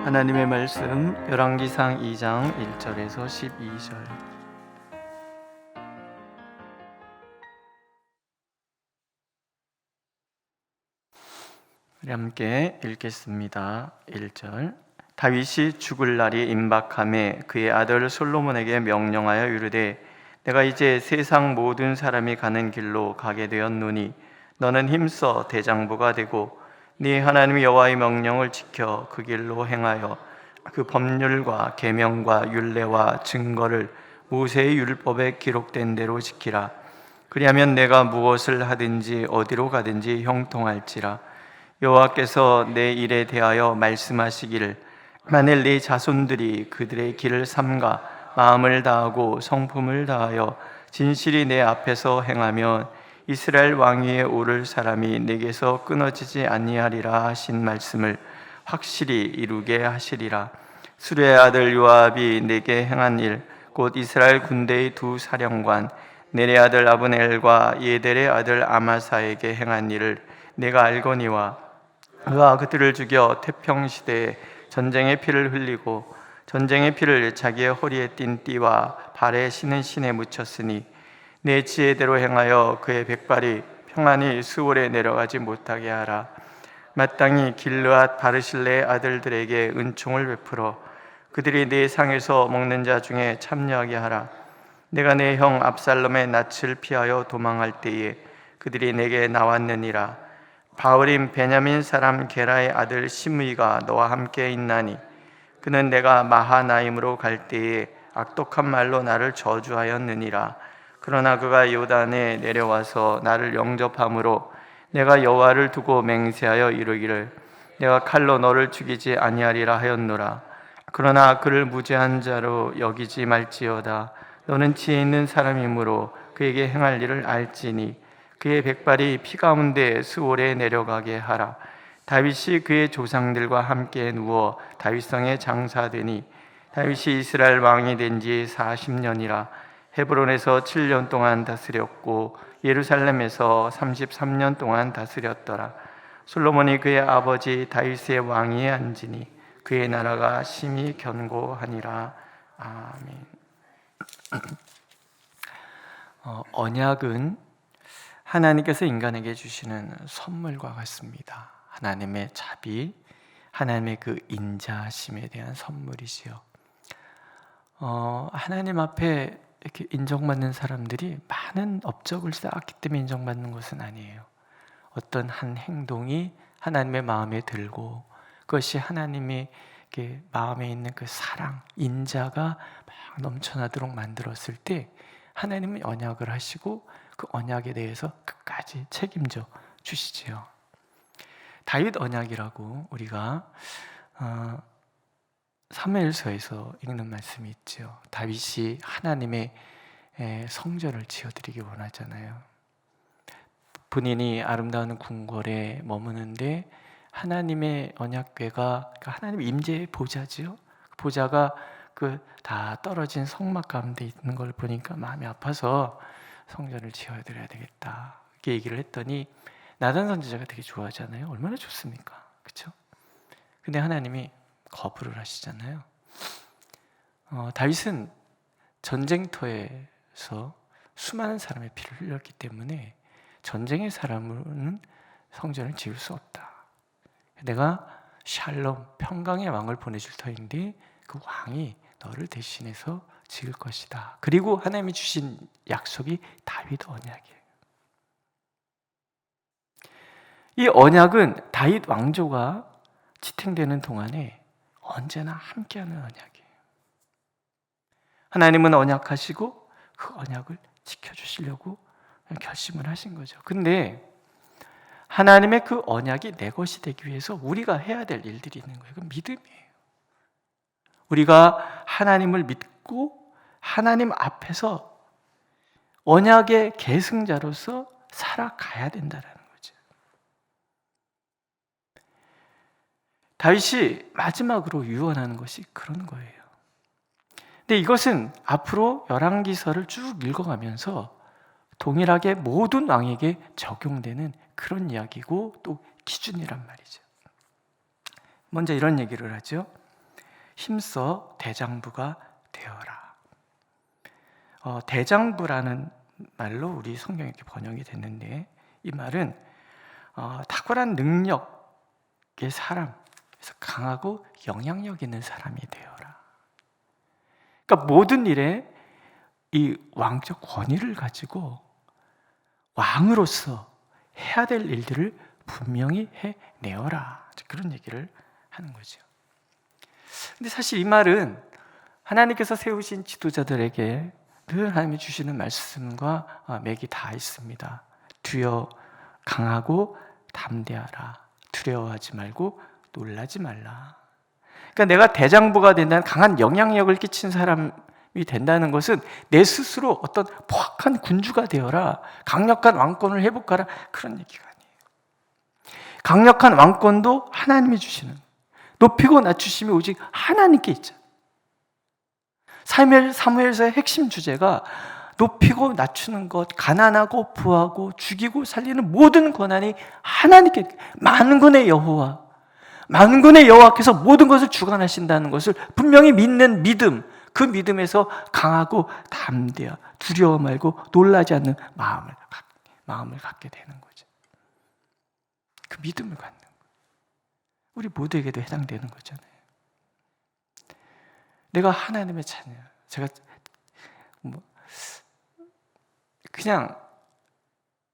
하나님의 말씀 열왕기상 2장 1절에서 12절. 우리 함께 읽겠습니다. 1절. 다윗이 죽을 날이 임박함에 그의 아들 솔로몬에게 명령하여 이르되 내가 이제 세상 모든 사람이 가는 길로 가게 되었노니 너는 힘써 대장부가 되고 네 하나님 여호와의 명령을 지켜 그 길로 행하여 그 법률과 계명과 율례와 증거를 모세의 율법에 기록된 대로 지키라. 그리하면 내가 무엇을 하든지 어디로 가든지 형통할지라. 여호와께서 내 일에 대하여 말씀하시기를 만일 네 자손들이 그들의 길을 삼가 마음을 다하고 성품을 다하여 진실이 내 앞에서 행하면 이스라엘 왕위에 오를 사람이 내게서 끊어지지 아니하리라 하신 말씀을 확실히 이루게 하시리라. 수레의 아들 요압이 내게 행한 일 곧 이스라엘 군대의 두 사령관 넬의 아들 아브넬과 예델의 아들 아마사에게 행한 일을 내가 알거니와 그가 그들을 죽여 태평시대에 전쟁의 피를 흘리고 전쟁의 피를 자기의 허리에 띤 띠와 발에 신은 신에 묻혔으니 내 지혜대로 행하여 그의 백발이 평안히 수월에 내려가지 못하게 하라. 마땅히 길르앗 바르실레의 아들들에게 은총을 베풀어 그들이 내 상에서 먹는 자 중에 참여하게 하라. 내가 내 형 압살롬의 낯을 피하여 도망할 때에 그들이 내게 나왔느니라. 바울임 베냐민 사람 게라의 아들 시므이가 너와 함께 있나니 그는 내가 마하나임으로 갈 때에 악독한 말로 나를 저주하였느니라. 그러나 그가 요단에 내려와서 나를 영접함으로 내가 여호와를 두고 맹세하여 이르기를 내가 칼로 너를 죽이지 아니하리라 하였노라. 그러나 그를 무죄한 자로 여기지 말지어다. 너는 지혜 있는 사람이므로 그에게 행할 일을 알지니 그의 백발이 피 가운데 수월에 내려가게 하라. 다윗이 그의 조상들과 함께 누워 다윗성에 장사되니 다윗이 이스라엘 왕이 된 지 40년이라. 헤브론에서 7년 동안 다스렸고 예루살렘에서 33년 동안 다스렸더라. 솔로몬이 그의 아버지 다윗의 왕위에 앉으니 그의 나라가 심히 견고하니라. 아멘. 언약은 하나님께서 인간에게 주시는 선물과 같습니다. 하나님의 자비, 하나님의 그 인자심에 대한 선물이지요. 하나님 앞에 이렇게 인정받는 사람들이 많은 업적을 쌓았기 때문에 인정받는 것은 아니에요. 어떤 한 행동이 하나님의 마음에 들고 그것이 하나님의 마음에 있는 그 사랑, 인자가 막 넘쳐나도록 만들었을 때 하나님은 언약을 하시고 그 언약에 대해서 끝까지 책임져 주시지요. 다윗 언약이라고 우리가 사무엘서에서 읽는 말씀이 있죠. 다윗이 하나님의 성전을 지어드리기 원하잖아요. 본인이 아름다운 궁궐에 머무는데 하나님의 언약궤가 하나님의 임재의 보좌지요. 보좌가 그 다 떨어진 성막 가운데 있는 걸 보니까 마음이 아파서 성전을 지어드려야 되겠다 이렇게 얘기를 했더니 나단 선지자가 되게 좋아하잖아요. 얼마나 좋습니까? 그렇죠? 근데 하나님이 거부를 하시잖아요. 다윗은 전쟁터에서 수많은 사람의 피를 흘렸기 때문에 전쟁의 사람은 성전을 지을 수 없다. 내가 샬롬 평강의 왕을 보내줄 터인데 그 왕이 너를 대신해서 지을 것이다. 그리고 하나님이 주신 약속이 다윗 언약이에요. 이 언약은 다윗 왕조가 지탱되는 동안에 언제나 함께하는 언약이에요. 하나님은 언약하시고 그 언약을 지켜주시려고 결심을 하신 거죠. 근데 하나님의 그 언약이 내 것이 되기 위해서 우리가 해야 될 일들이 있는 거예요. 그건 믿음이에요. 우리가 하나님을 믿고 하나님 앞에서 언약의 계승자로서 살아가야 된다는 거죠. 다윗이 마지막으로 유언하는 것이 그런 거예요. 근데 이것은 앞으로 열왕기서를 쭉 읽어가면서 동일하게 모든 왕에게 적용되는 그런 이야기고 또 기준이란 말이죠. 먼저 이런 얘기를 하죠. 힘써 대장부가 되어라. 대장부라는 말로 우리 성경에 이렇게 번역이 됐는데, 이 말은 탁월한 능력의 사람, 그래서 강하고 영향력 있는 사람이 되어라. 그러니까 모든 일에 이 왕적 권위를 가지고 왕으로서 해야 될 일들을 분명히 해내어라. 그런 얘기를 하는 거죠. 근데 사실 이 말은 하나님께서 세우신 지도자들에게 늘 하나님이 주시는 말씀과 맥이 다 있습니다. 두려워 강하고 담대하라. 두려워하지 말고 놀라지 말라. 그러니까 내가 대장부가 된다는 강한 영향력을 끼친 사람이 된다는 것은 내 스스로 어떤 포악한 군주가 되어라, 강력한 왕권을 회복하라, 그런 얘기가 아니에요. 강력한 왕권도 하나님이 주시는, 높이고 낮추심이 오직 하나님께 있죠. 사무엘서의 핵심 주제가 높이고 낮추는 것, 가난하고 부하고 죽이고 살리는 모든 권한이 하나님께, 만군의 여호와께서 모든 것을 주관하신다는 것을 분명히 믿는 믿음, 그 믿음에서 강하고 담대하, 두려워 말고 놀라지 않는 마음을 갖게 되는 거죠. 그 믿음을 갖는 거예요. 우리 모두에게도 해당되는 거잖아요. 내가 하나님의 자녀, 제가 그냥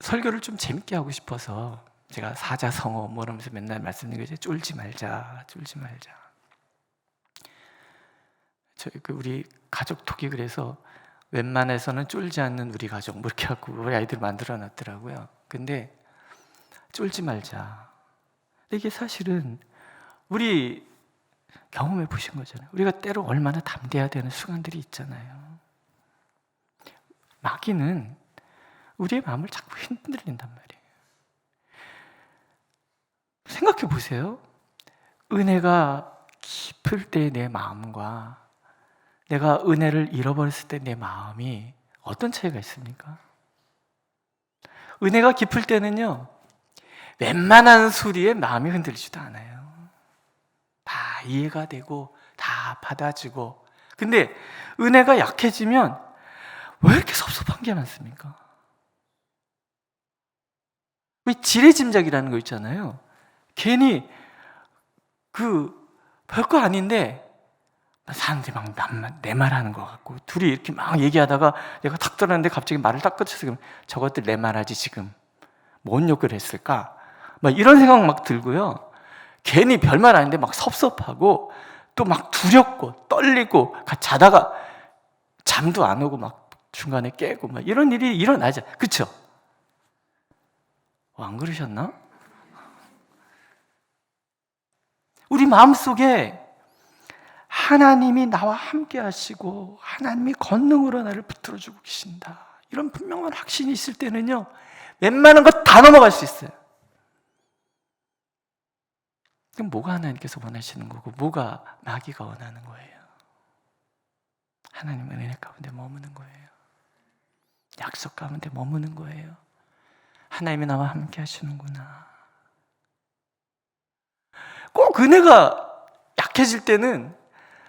설교를 좀 재밌게 하고 싶어서 제가 사자성어 뭐 이러면서 맨날 말씀드리는 거죠. 쫄지 말자. 우리 가족 톡이 그래서 웬만해서는 쫄지 않는 우리 가족 뭐 이렇게 하고 우리 아이들 만들어 놨더라고요. 근데 쫄지 말자. 이게 사실은 우리 경험해 보신 거잖아요. 우리가 때로 얼마나 담대해야 되는 순간들이 있잖아요. 마귀는 우리의 마음을 자꾸 흔들린단 말이에요. 생각해 보세요. 은혜가 깊을 때의 내 마음과 내가 은혜를 잃어버렸을 때 내 마음이 어떤 차이가 있습니까? 은혜가 깊을 때는요, 웬만한 소리에 마음이 흔들리지도 않아요. 다 이해가 되고 다 받아주고. 근데 은혜가 약해지면 왜 이렇게 섭섭한 게 많습니까? 왜 지레짐작이라는 거 있잖아요. 괜히 별거 아닌데 사람들이 막 내 말하는 것 같고, 둘이 이렇게 막 얘기하다가 내가 탁 들었는데 갑자기 말을 딱 끊쳐서 저것들 내 말하지 지금 뭔 욕을 했을까? 막 이런 생각 막 들고요. 괜히 별말 아닌데 막 섭섭하고 또 막 두렵고 떨리고 자다가 잠도 안 오고 막 중간에 깨고 막 이런 일이 일어나죠. 그렇죠? 안 그러셨나? 우리 마음속에 하나님이 나와 함께 하시고 하나님이 권능으로 나를 붙들어주고 계신다, 이런 분명한 확신이 있을 때는요, 웬만한 것 다 넘어갈 수 있어요. 그럼 뭐가 하나님께서 원하시는 거고 뭐가 마귀가 원하는 거예요? 하나님은 은혜 가운데 머무는 거예요. 약속 가운데 머무는 거예요. 하나님이 나와 함께 하시는구나. 꼭 은혜가 약해질 때는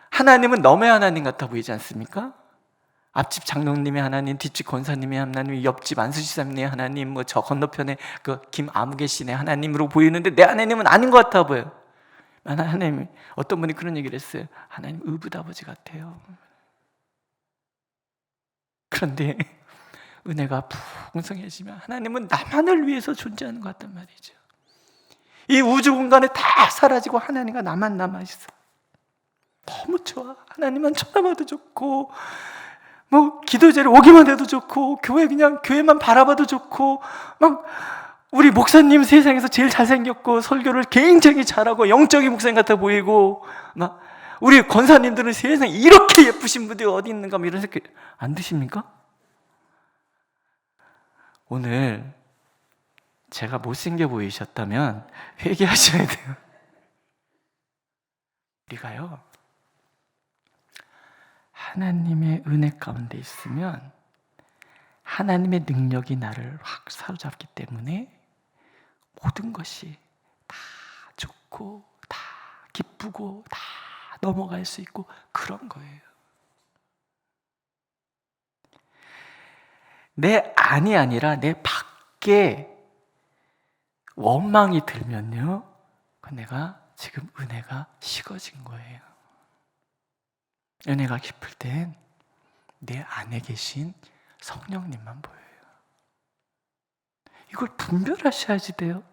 하나님은 너의 하나님 같아 보이지 않습니까? 앞집 장로님의 하나님, 뒷집 권사님의 하나님, 옆집 안수지사님의 하나님, 뭐 저 건너편에 그 김아무개 씨네 하나님으로 보이는데 내 하나님은 아닌 것 같아 보여요. 하나님, 어떤 분이 그런 얘기를 했어요. 하나님 의붓아버지 같아요. 그런데 은혜가 풍성해지면 하나님은 나만을 위해서 존재하는 것 같단 말이죠. 이 우주 공간에 다 사라지고 하나님과 나만 남아있어. 너무 좋아. 하나님만 쳐다봐도 좋고, 뭐 기도제를 오기만 해도 좋고, 교회만 바라봐도 좋고, 막 우리 목사님 세상에서 제일 잘생겼고 설교를 굉장히 잘하고 영적인 목사님 같아 보이고, 막 우리 권사님들은 세상에 이렇게 예쁘신 분들이 어디 있는가, 뭐 이런 생각 안 드십니까? 오늘 제가 못생겨 보이셨다면 회개하셔야 돼요. 우리가요, 하나님의 은혜 가운데 있으면 하나님의 능력이 나를 확 사로잡기 때문에 모든 것이 다 좋고 다 기쁘고 다 넘어갈 수 있고 그런 거예요. 내 안이 아니라 내 밖에 원망이 들면요, 내가 지금 은혜가 식어진 거예요. 은혜가 깊을 땐 내 안에 계신 성령님만 보여요. 이걸 분별하셔야지 돼요.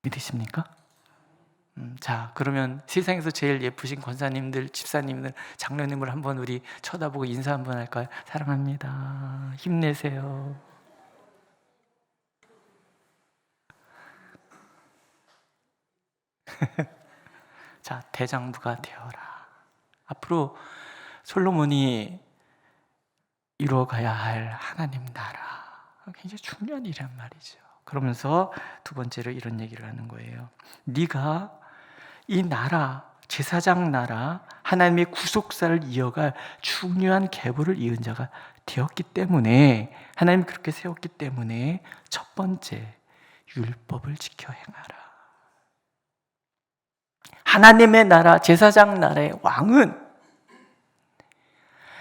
믿으십니까? 자, 그러면 세상에서 제일 예쁘신 권사님들, 집사님들, 장로님을 한번 우리 쳐다보고 인사 한번 할까요? 사랑합니다. 힘내세요. 자, 대장부가 되어라. 앞으로 솔로몬이 이루어가야 할 하나님 나라, 굉장히 중요한 일이란 말이죠. 그러면서 두 번째로 이런 얘기를 하는 거예요. 네가 이 나라, 제사장 나라, 하나님의 구속사를 이어갈 중요한 계보를 이은 자가 되었기 때문에, 하나님 그렇게 세웠기 때문에 첫 번째, 율법을 지켜 행하라. 하나님의 나라, 제사장 나라의 왕은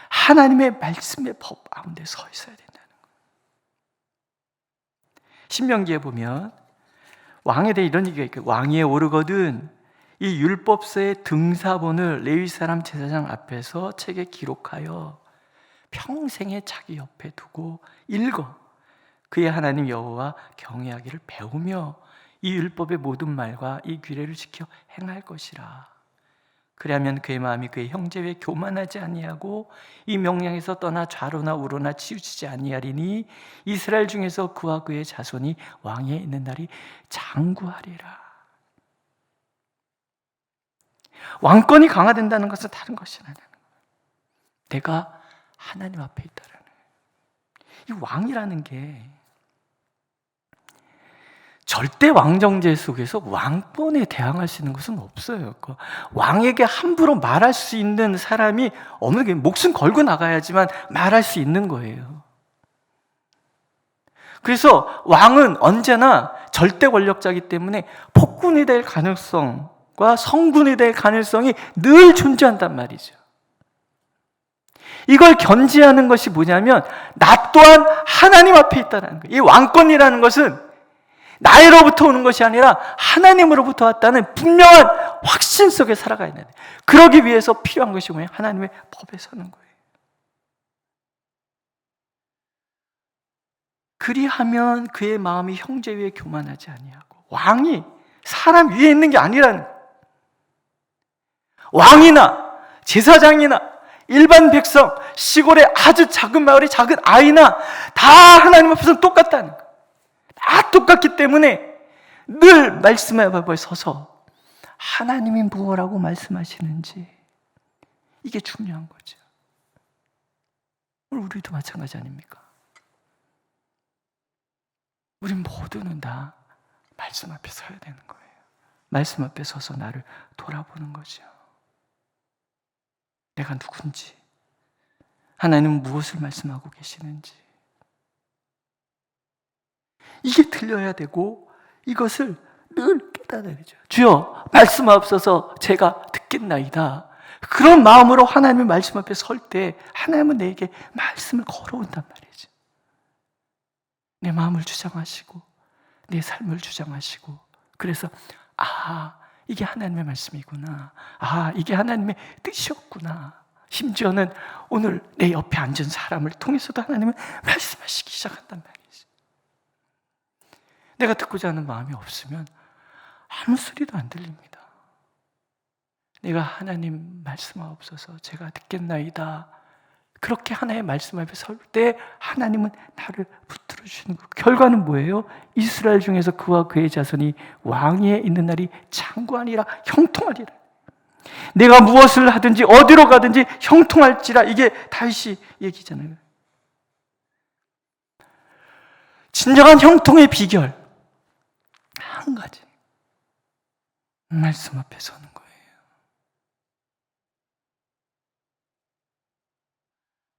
하나님의 말씀의 법 가운데 서 있어야 된다는 거예요. 신명기에 보면 왕에 대해 이런 얘기가 있고, 왕위에 오르거든 이 율법서의 등사본을 레위 사람 제사장 앞에서 책에 기록하여 평생에 자기 옆에 두고 읽어 그의 하나님 여호와 경외하기를 배우며 이 율법의 모든 말과 이 규례를 지켜 행할 것이라. 그리하면 그의 마음이 그의 형제 외에 교만하지 아니하고 이 명령에서 떠나 좌로나 우로나 치우치지 아니하리니 이스라엘 중에서 그와 그의 자손이 왕위에 있는 날이 장구하리라. 왕권이 강화된다는 것은 다른 것이 아니라 내가 하나님 앞에 있다라는 이 왕이라는 게 절대 왕정제 속에서 왕권에 대항할 수 있는 것은 없어요. 왕에게 함부로 말할 수 있는 사람이 없는 게, 목숨 걸고 나가야지만 말할 수 있는 거예요. 그래서 왕은 언제나 절대 권력자이기 때문에 폭군이 될 가능성과 성군이 될 가능성이 늘 존재한단 말이죠. 이걸 견지하는 것이 뭐냐면 나 또한 하나님 앞에 있다는 거예요. 이 왕권이라는 것은 나로부터 오는 것이 아니라 하나님으로부터 왔다는 분명한 확신 속에 살아가야 되는데, 그러기 위해서 필요한 것이 뭐예요? 하나님의 법에 서는 거예요. 그리하면 그의 마음이 형제 위에 교만하지 아니하고, 왕이 사람 위에 있는 게 아니라는 거예요. 왕이나 제사장이나 일반 백성, 시골의 아주 작은 마을의 작은 아이나 다 하나님 앞에서 똑같다는 거예요. 다 똑같기 때문에 늘 말씀의 법에 서서 하나님이 무엇라고 말씀하시는지, 이게 중요한 거죠. 우리도 마찬가지 아닙니까? 우리 모두는 다 말씀 앞에 서야 되는 거예요. 말씀 앞에 서서 나를 돌아보는 거죠. 내가 누군지, 하나님은 무엇을 말씀하고 계시는지, 이게 들려야 되고 이것을 늘 깨달아야죠. 주여 말씀하옵소서 제가 듣겠나이다. 그런 마음으로 하나님의 말씀 앞에 설 때 하나님은 내게 말씀을 걸어온단 말이죠. 내 마음을 주장하시고 내 삶을 주장하시고, 그래서 이게 하나님의 말씀이구나, 이게 하나님의 뜻이었구나. 심지어는 오늘 내 옆에 앉은 사람을 통해서도 하나님은 말씀하시기 시작한단 말이죠. 내가 듣고자 하는 마음이 없으면 아무 소리도 안 들립니다. 내가 하나님 말씀하옵소서 제가 듣겠나이다, 그렇게 하나님의 말씀 앞에 설 때 하나님은 나를 붙들어 주시는 거예요. 결과는 뭐예요? 이스라엘 중에서 그와 그의 자손이 왕위에 있는 날이 장구하니라, 형통하리라. 내가 무엇을 하든지 어디로 가든지 형통할지라, 이게 다윗이 얘기잖아요. 진정한 형통의 비결 한 가지, 말씀 앞에 서는 거예요.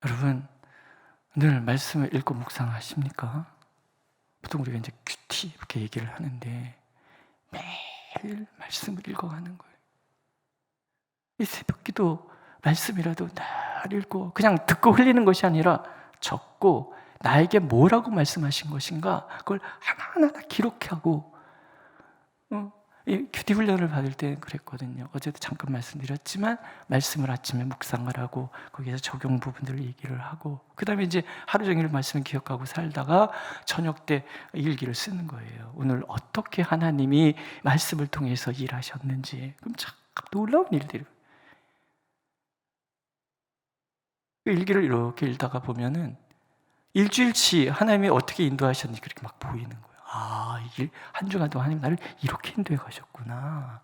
여러분, 늘 말씀을 읽고 묵상하십니까? 보통 우리가 이제 큐티 이렇게 얘기를 하는데 매일 매일 말씀을 읽어가는 거예요. 이 새벽기도 말씀이라도 날 읽고 그냥 듣고 흘리는 것이 아니라 적고 나에게 뭐라고 말씀하신 것인가 그걸 하나하나 기록하고 이 큐티 훈련을 받을 때 그랬거든요. 어제도 잠깐 말씀드렸지만 말씀을 아침에 묵상을 하고 거기에서 적용 부분들을 얘기를 하고 그 다음에 이제 하루 종일 말씀을 기억하고 살다가 저녁 때 일기를 쓰는 거예요. 오늘 어떻게 하나님이 말씀을 통해서 일하셨는지. 그럼 참 놀라운 일들이 일기를 이렇게 읽다가 보면은 일주일치 하나님이 어떻게 인도하셨는지 그렇게 막 보이는 거예요. 아, 이 한 주간 동안 하나님 나를 이렇게 인도해 가셨구나.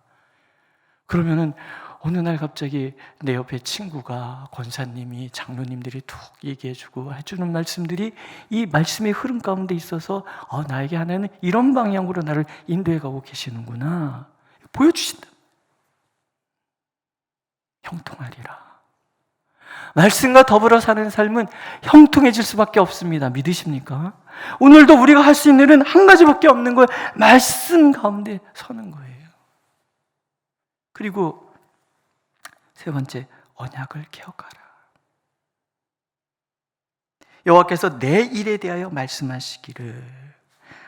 그러면은 어느 날 갑자기 내 옆에 친구가 권사님이 장로님들이 툭 얘기해주고 해주는 말씀들이 이 말씀의 흐름 가운데 있어서 나에게 하나님은 이런 방향으로 나를 인도해 가고 계시는구나 보여주신다. 형통하리라. 말씀과 더불어 사는 삶은 형통해질 수밖에 없습니다. 믿으십니까? 오늘도 우리가 할 수 있는 일은 한 가지밖에 없는 거예요. 말씀 가운데 서는 거예요. 그리고 세 번째, 언약을 기억하라. 여호와께서 내 일에 대하여 말씀하시기를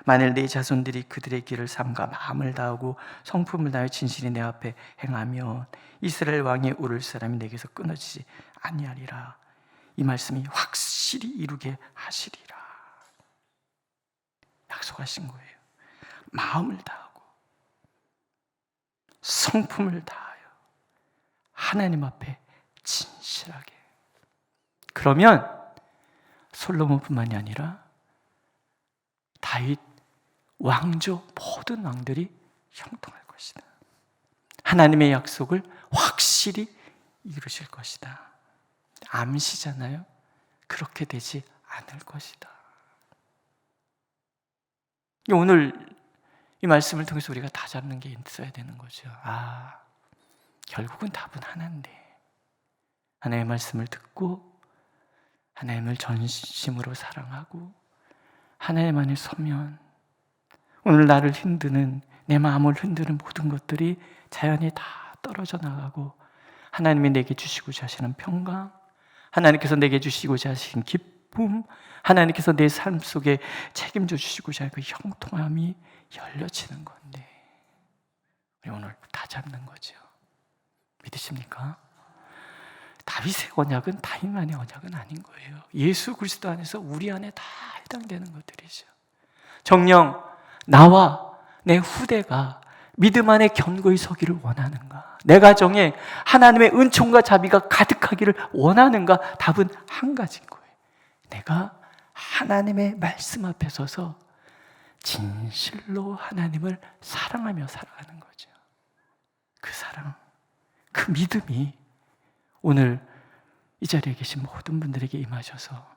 만일 내 자손들이 그들의 길을 삼가 마음을 다하고 성품을 다하여 진실히 내 앞에 행하면 이스라엘 왕이 오를 사람이 내게서 끊어지지 아니하리라. 이 말씀이 확실히 이루게 하시리라. 약속하신 거예요. 마음을 다하고 성품을 다하여 하나님 앞에 진실하게. 그러면 솔로몬뿐만이 아니라 다윗, 왕조 모든 왕들이 형통할 것이다. 하나님의 약속을 확실히 이루실 것이다. 암시잖아요. 그렇게 되지 않을 것이다. 오늘 이 말씀을 통해서 우리가 다 잡는 게 있어야 되는 거죠. 결국은 답은 하나인데 하나님의 말씀을 듣고 하나님을 전심으로 사랑하고 하나님 안에 서면 오늘 나를 힘드는 내 마음을 흔드는 모든 것들이 자연히 다 떨어져 나가고 하나님이 내게 주시고자 하시는 평강, 하나님께서 내게 주시고자 하시는 기쁨, 하나님께서 내 삶 속에 책임져 주시고자 하는 그 형통함이 열려지는 건데 우리 오늘 다 잡는 거죠. 믿으십니까? 다윗의 언약은 다윗만의 언약은 아닌 거예요. 예수 그리스도 안에서 우리 안에 다 해당되는 것들이죠. 정녕 나와 내 후대가 믿음 안에 견고히 서기를 원하는가? 내 가정에 하나님의 은총과 자비가 가득하기를 원하는가? 답은 한 가지인 거예요. 내가 하나님의 말씀 앞에 서서 진실로 하나님을 사랑하며 살아가는 거죠. 그 사랑, 그 믿음이 오늘 이 자리에 계신 모든 분들에게 임하셔서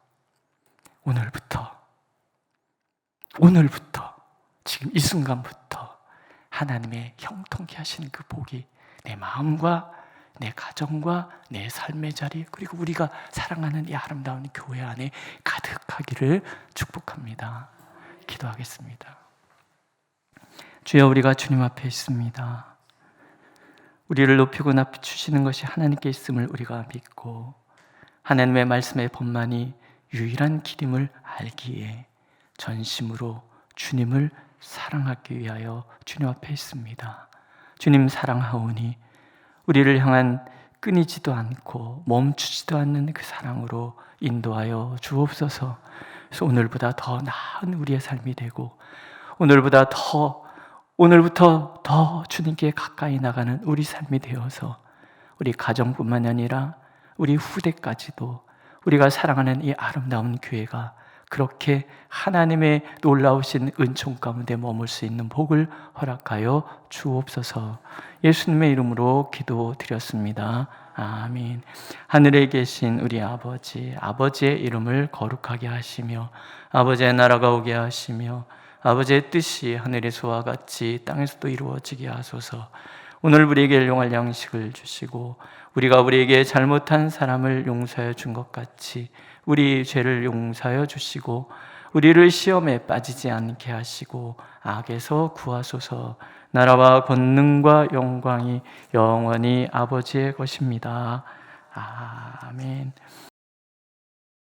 오늘부터 지금 이 순간부터 하나님의 형통케 하시는 그 복이 내 마음과 내 가정과 내 삶의 자리 그리고 우리가 사랑하는 이 아름다운 교회 안에 가득하기를 축복합니다. 기도하겠습니다. 주여, 우리가 주님 앞에 있습니다. 우리를 높이고 낮추시는 것이 하나님께 있음을 우리가 믿고 하나님의 말씀의 법만이 유일한 길임을 알기에 전심으로 주님을 사랑하기 위하여 주님 앞에 있습니다. 주님 사랑하오니 우리를 향한 끊이지도 않고 멈추지도 않는 그 사랑으로 인도하여 주옵소서. 그래서 오늘보다 더 나은 우리의 삶이 되고 오늘부터 더 주님께 가까이 나가는 우리 삶이 되어서 우리 가정뿐만 아니라 우리 후대까지도 우리가 사랑하는 이 아름다운 교회가 그렇게 하나님의 놀라우신 은총 가운데 머물 수 있는 복을 허락하여 주옵소서. 예수님의 이름으로 기도드렸습니다. 아멘. 하늘에 계신 우리 아버지, 아버지의 이름을 거룩하게 하시며 아버지의 나라가 오게 하시며 아버지의 뜻이 하늘에서와 같이 땅에서도 이루어지게 하소서. 오늘 우리에게 일용할 양식을 주시고 우리가 우리에게 잘못한 사람을 용서하여 준 것 같이 우리 죄를 용서하여 주시고 우리를 시험에 빠지지 않게 하시고 악에서 구하소서. 나라와 권능과 영광이 영원히 아버지의 것입니다. 아멘.